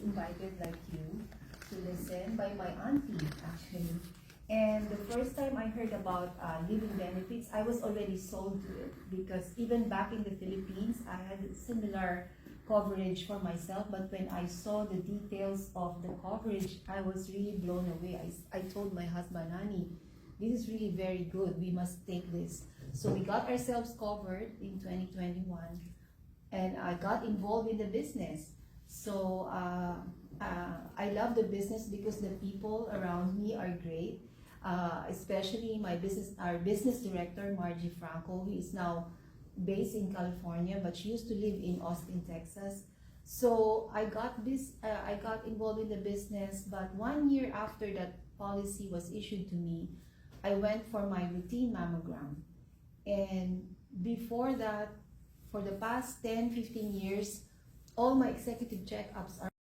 invited like you to listen by my auntie actually. And the first time I heard about living benefits, I was already sold to it because even back in the Philippines, I had similar coverage for myself. But when I saw the details of the coverage, I was really blown away. I told my husband, honey, this is really very good. We must take this. So we got ourselves covered in 2021, and I got involved in the business. So I love the business because the people around me are great. Especially our business director, Margie Franco, who is now based in California, but she used to live in Austin, Texas. So I got involved in the business, but 1 year after that policy was issued to me, I went for my routine mammogram. And before that, for the past 10, 15 years, all my executive checkups are